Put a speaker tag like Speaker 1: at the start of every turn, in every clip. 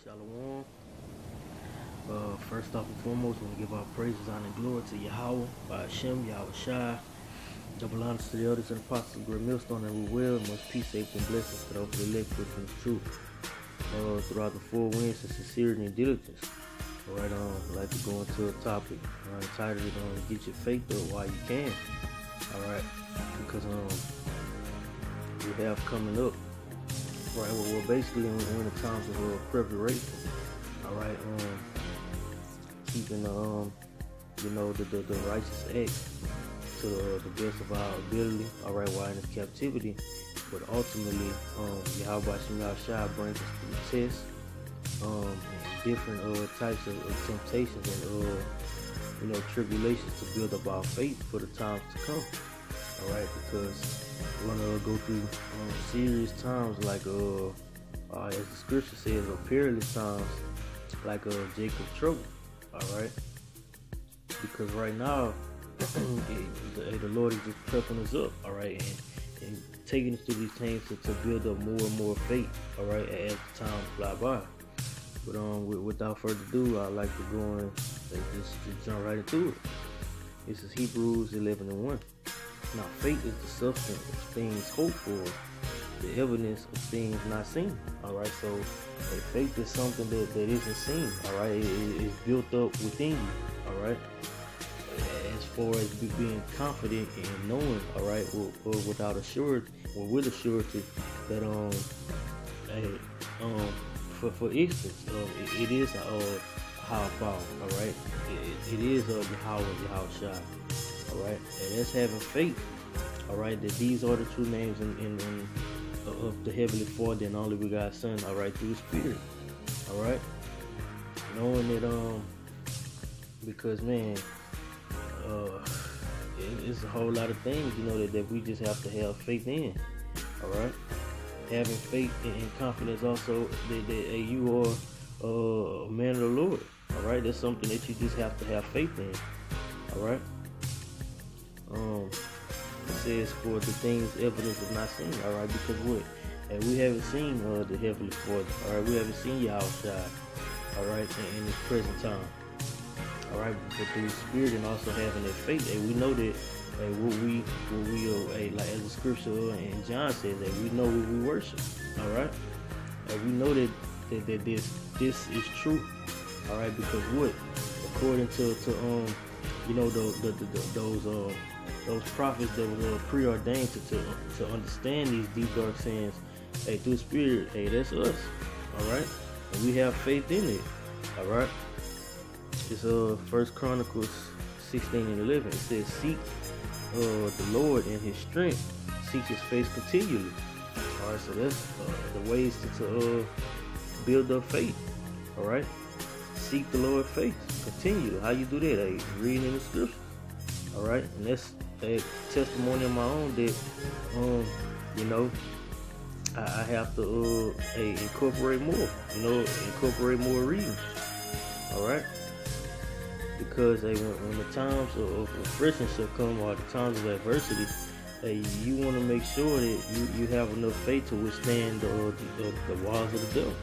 Speaker 1: Shalom. First off and foremost, I want to give our praises, honor, and glory to Yahweh, by Hashem, Yahweh Shai. Double honors to the elders and apostles, great millstone, and we will, and much peace, safety, and blessings to those who elect with the truth. Throughout the 4 winds of sincerity and diligence. Alright, I'd like to go into a topic entitled Get Your Faith Up While You Can. Alright, because we have coming up. Right, well, we're basically in the times of preparation. All right, keeping the righteous act to the best of our ability. All right, while in this captivity, but ultimately, Yahweh Shai brings us through tests, and different types of temptations and tribulations to build up our faith for the times to come. All right, because we're gonna go through serious times like as the scripture says, perilous times like Jacob's trouble. All right, because right now the Lord is just prepping us up. All right, and taking us through these things to build up more and more faith. All right, as the time fly by. But without further ado, I'd like to go and just jump right into it. This is Hebrews 11:1. Now faith is the substance of things hoped for, the evidence of things not seen. Alright, so faith is something that isn't seen. Alright, it's built up within you. Alright, as far as being confident and knowing, alright, without assurance, or with assurance that for instance, it is how far. Alright, it is Yahweh Shai. Alright, and that's having faith. Alright, that these are the true names of the Heavenly Father and only begotten Son. Alright, through the Spirit. Alright, knowing that because man, it's a whole lot of things that we just have to have faith in. Alright, having faith and confidence also that you are a man of the Lord. Alright, that's something that you just have to have faith in. Alright. It says for the things evidence of not seen. Alright, because what? And we haven't seen the Heavenly Father. Alright, we haven't seen Yahweh Shai. Alright, in this present time. Alright, but through the Spirit and also having that faith, and we know that what we like as the scripture in John says, that we know what we worship. Alright, and we know that this is true. Alright, because what? According to those prophets that were preordained to understand these deep dark sayings, hey, through the Spirit, hey, that's us. Alright, and we have faith in it. Alright, it's 1 Chronicles 16:11. It says, seek the Lord in his strength, seek his face continually. Alright, so that's the ways to build up faith. Alright, seek the Lord's face continually. How you do that? Hey, reading in the scripture. Alright, and that's a testimony of my own that I have to incorporate more, incorporate more reading. Alright, because when the times of refreshing shall come, or the times of adversity, you want to make sure that you have enough faith to withstand the walls of the devil.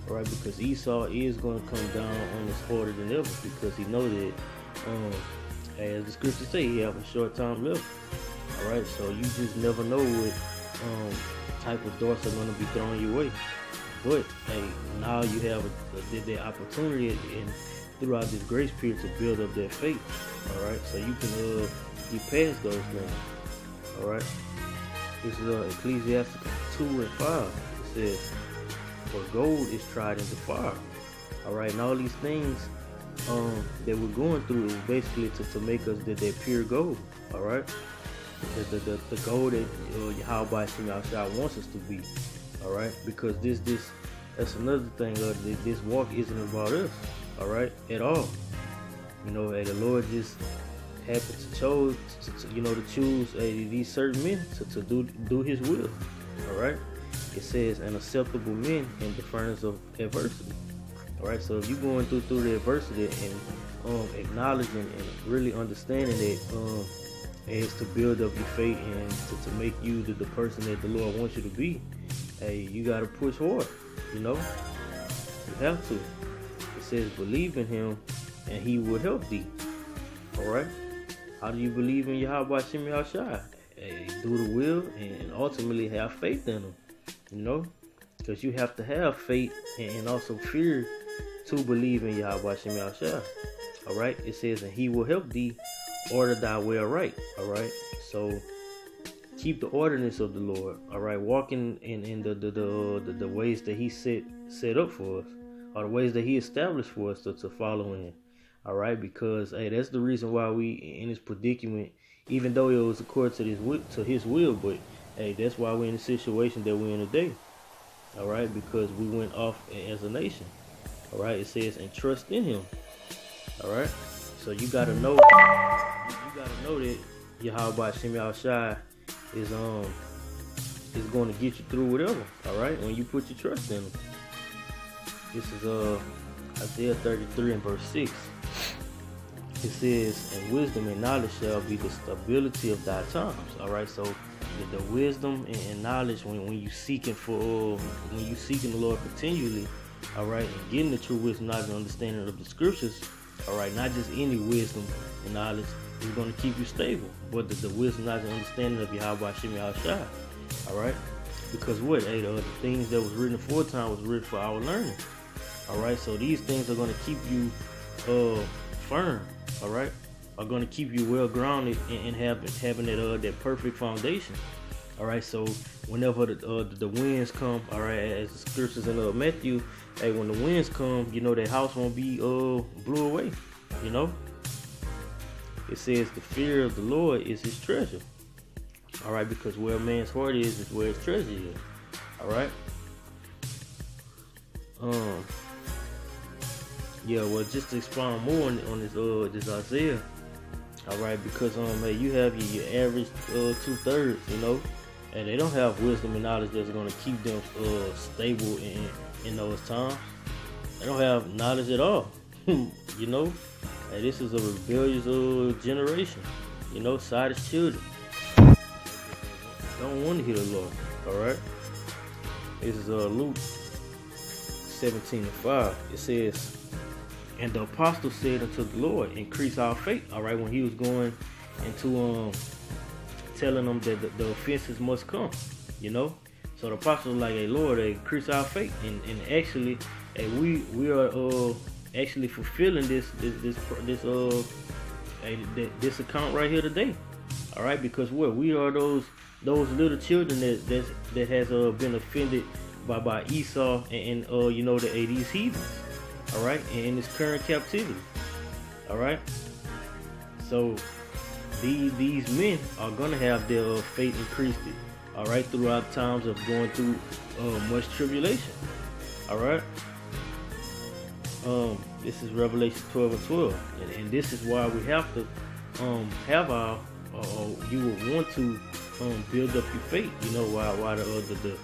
Speaker 1: Alright, because Esau is going to come down on us harder than ever, because he knows that as the scriptures say, he have a short time left. Alright, so you just never know what type of darts are going to be thrown your way. But hey, now you have the opportunity and throughout this grace period to build up that faith. Alright, so you can get past those things. Alright, this is Ecclesiastes 2:5. It says, for gold is tried into fire. Alright, and all these things that we're going through is basically to make us that pure gold. Alright, the gold that Yahweh Shai wants us to be. Alright, because that's another thing, this walk isn't about us. Alright, at all. The Lord just happened to choose these certain men to do his will. Alright, it says an acceptable men in the furnace of adversity. Alright, so if you're going through the adversity and acknowledging and really understanding that is to build up your faith and to make you the person that the Lord wants you to be, hey, you gotta push hard, have to. It says, believe in him and he will help thee. Alright? How do you believe in Yahweh Shem Yahushua? Do the will and ultimately have faith in him. You know? Because you have to have faith and also fear to believe in Yahweh Shem Yahushua. Alright? It says, and he will help thee order thy way right. Alright? So keep the ordinance of the Lord. Alright? Walking in the ways that he set up for us, or the ways that he established for us to follow in. Alright? Because that's the reason why we in this predicament, even though it was according to his will, but that's why we're in the situation that we're in today. Alright? Because we went off as a nation. Alright? It says, and trust in him. Alright? So you gotta know that Yahweh Shem Yahushua is going to get you through whatever. Alright? When you put your trust in him. This is Isaiah 33 and verse 6. It says, and wisdom and knowledge shall be the stability of thy times. Alright, so the wisdom and knowledge when you seeking the Lord continually, alright, and getting the true wisdom, knowledge, and understanding of the scriptures, alright, not just any wisdom and knowledge is going to keep you stable, but the wisdom, knowledge, and understanding of Yahweh Shem Yahushua. Alright? Because what? The things that was written aforetime was written for our learning. Alright, so these things are going to keep you firm. Alright, are going to keep you well grounded and having that perfect foundation. Alright, so whenever the winds come, alright, as the scriptures in Matthew, when the winds come, you know that house won't be blew away. You know, it says the fear of the Lord is his treasure. Alright, because where a man's heart is where his treasure is. Alright. Yeah, well, just to expound more on this Isaiah, all right, because you have your average 2/3, you know, and they don't have wisdom and knowledge that's gonna keep them stable in those times. They don't have knowledge at all, you know. And this is a rebellious generation, you know, sided children. Don't want to hear the Lord, all right. This is Luke 17:5. It says, and the apostle said unto the Lord, increase our faith. All right, when he was going into telling them that the offenses must come, you know. So the apostle was like, hey Lord, increase our faith, and actually, we are actually fulfilling this account right here today. All right, because what we are those little children that has been offended by Esau and you know these heathens. All right, and in this current captivity. All right, so these men are gonna have their faith increased. All right, throughout times of going through much tribulation. All right. This is Revelation 12:12, and this is why we have to have our. You would want to build up your faith. You know why the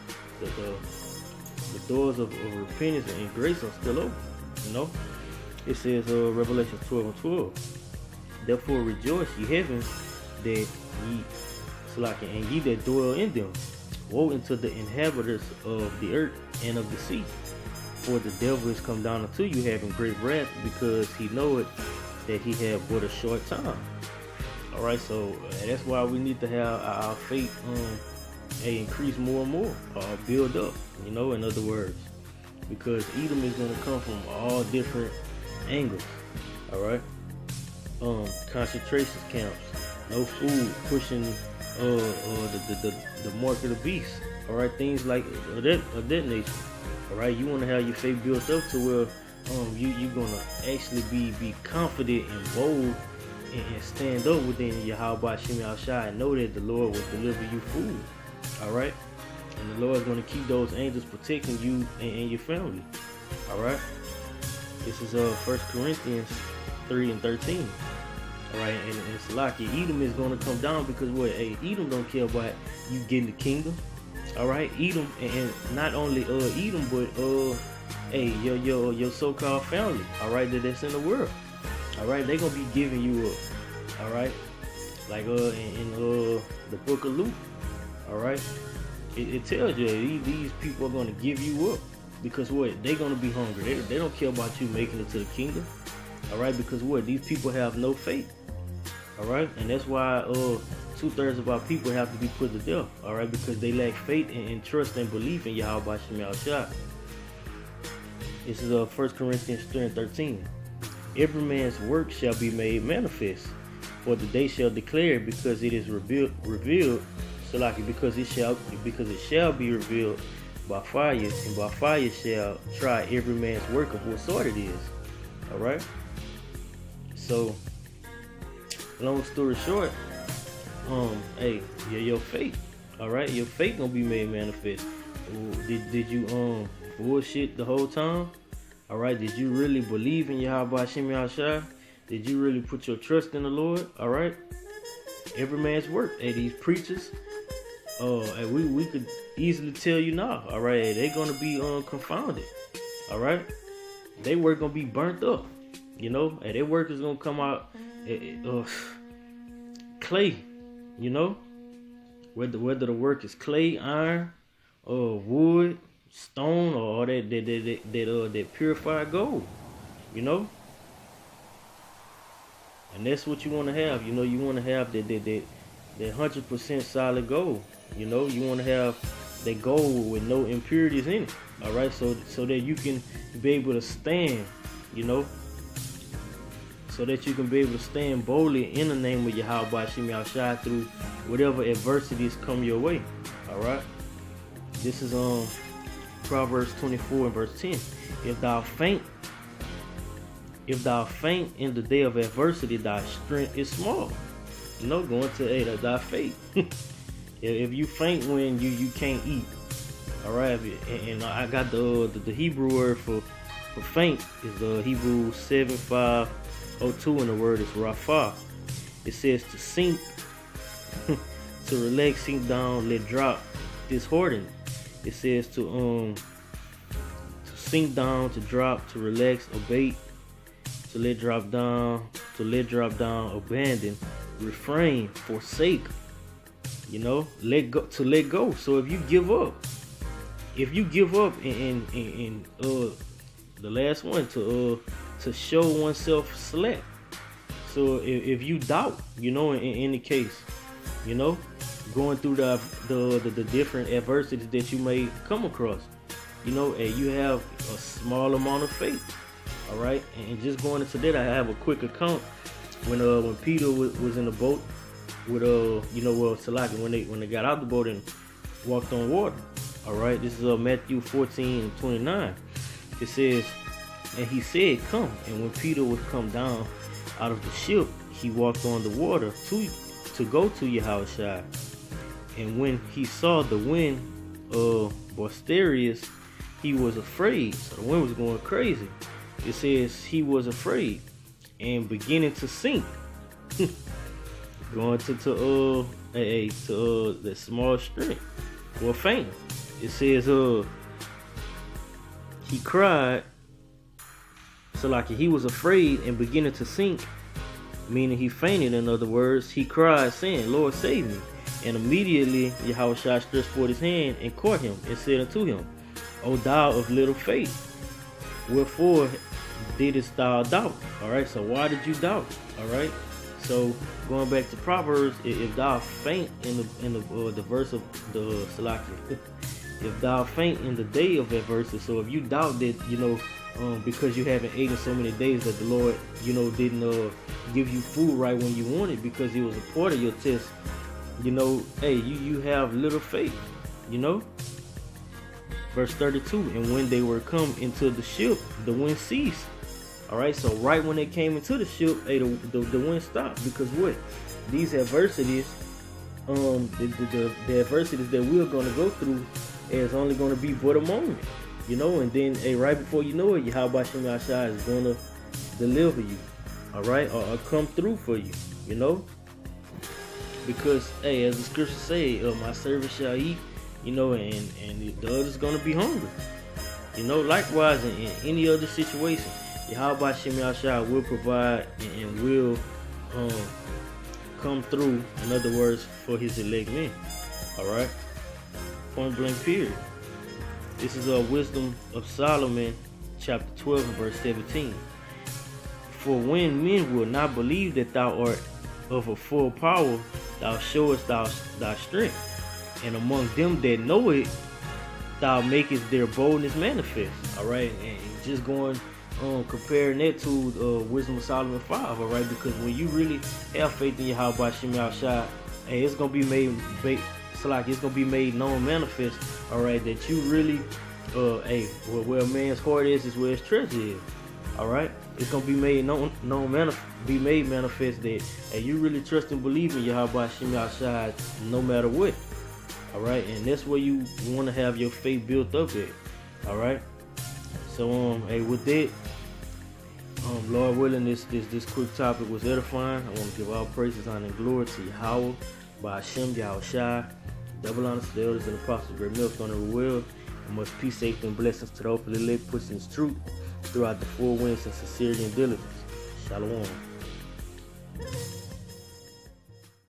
Speaker 1: doors of repentance and grace are still open. You know, it says Revelation 12:12. Therefore rejoice, ye heavens, that ye and ye that dwell in them. Woe unto the inhabitants of the earth and of the sea. For the devil is come down unto you having great wrath, because he knoweth that he have but a short time. All right, so that's why we need to have our faith increase more and more, build up. You know, in other words. Because Edom is going to come from all different angles. All right, concentration camps, no food, pushing the mark of the beast. All right, things like that nature. All right, you want to have your faith built up to where you're gonna actually be confident and bold and stand up within Yahweh Shem Yahushua and know that the Lord will deliver you food. All right. And the Lord is going to keep those angels protecting you and your family. Alright? This is 1 Corinthians 3:13. Alright, and it's like Edom is going to come down because what? Hey, Edom don't care about you getting the kingdom. Alright? Edom, and not only Edom, but your so-called family. Alright, that's in the world. Alright, they're going to be giving you up. Alright? Like in the book of Luke. Alright? It tells you these people are going to give you up. Because what? They're gonna be hungry. They don't care about you making it to the kingdom. All right, because what? These people have no faith. All right, and that's why 2/3 of our people have to be put to death. All right, because they lack faith and trust and belief in Yahweh Shem Yahushua. This is 1 Corinthians 3:13. Every man's work shall be made manifest, for the day shall declare it, because it is revealed. So like because it shall be revealed by fire, and by fire shall try every man's work of what sort it is. All right. So, long story short, hey, your faith. All right, your faith gonna be made manifest. Did you bullshit the whole time? All right, did you really believe in Yahweh Shem Yahushua? Did you really put your trust in the Lord? All right, every man's work. Hey, these preachers, hey, we could easily tell you now. All right, hey, they're gonna be confounded. All right, they work gonna be burnt up. You know, hey, their work is gonna come out clay. You know, whether the work is clay, iron, wood, stone, or that purified gold. You know, and that's what you want to have. You know, you want to have that 100% solid gold. You know, you want to have that gold with no impurities in it. All right, so that you can be able to stand. You know, so that you can be able to stand boldly in the name of Yahweh Shem Yahushua through whatever adversities come your way. All right, this is Proverbs 24 and verse 10. If thou faint in the day of adversity, thy strength is small. You know, going to thy faith. If you faint when you can't eat, all right. And I got the Hebrew word for faint is the Hebrew 7502, and the word is Rapha. It says to sink, to relax, sink down, let drop, disheartened. It says to sink down, to drop, to relax, abate, to let drop down, abandon, refrain, forsake. You know, let go. So if you give up in the last one, to show oneself slack. So if you doubt, you know, in any case, you know, going through the different adversities that you may come across, you know, and you have a small amount of faith. All right, and just going into that, I have a quick account when Peter was in the boat with Salaki, when they got out the boat and walked on water. All right, this is Matthew 14:29. It says, and he said, come. And when Peter was come down out of the ship, he walked on the water to go to Yahushua. And when he saw the wind boisterous, he was afraid. So the wind was going crazy. It says he was afraid and beginning to sink. Going to the small strength or faint. It says he cried. So like he was afraid and beginning to sink, meaning he fainted. In other words, he cried, saying, Lord, save me. And immediately Yahushua stretched forth his hand and caught him and said unto him, O thou of little faith, wherefore didst thou doubt? All right, so why did you doubt? All right, so going back to Proverbs, if thou faint in the verse of the Salaki, if thou faint in the day of adversity, so if you doubt that, you know, because you haven't eaten so many days that the Lord, you know, didn't give you food right when you wanted because it was a part of your test, you know, hey, you have little faith, you know. Verse 32, and when they were come into the ship, the wind ceased. All right, so right when they came into the ship, hey, the wind stopped, because what? These adversities, the adversities that we're going to go through is only going to be but a moment, you know, and then, hey, right before you know it, Yahweh Shem Yahushua is going to deliver you, all right, or come through for you, you know, because, hey, as the scriptures say, my servant shall eat, you know, and the other's gonna be hungry. You know, likewise in any other situation, Yahweh Shem Yahushua will provide and will come through, in other words, for his elect men. Alright? Point blank period. This is Wisdom of Solomon, chapter 12 and verse 17. For when men will not believe that thou art of a full power, thou showest thy strength, and among them that know it, thou makest their boldness manifest. All right, and just going comparing that to Wisdom of Solomon 5. All right, because when you really have faith in Yahweh Ba'Shem Yahushua, hey, it's gonna be it's gonna be made known, manifest. All right, that you really, where a man's heart is where his treasure is. All right, it's gonna be made manifest that, hey, you really trust and believe in Yahweh Ba'Shem Yahushua no matter what. All right, and that's where you want to have your faith built up at. All right, so hey, with that, Lord willing, this quick topic was edifying. I want to give all praises, honor, and glory to Yahweh Ba'Shem Yahushua. Double honors to the elders and apostles, great millstone and will, and much peace, safety, and blessings to the hopefully elect, pushing his truth throughout the 4 winds and sincerity and diligence. Shalom.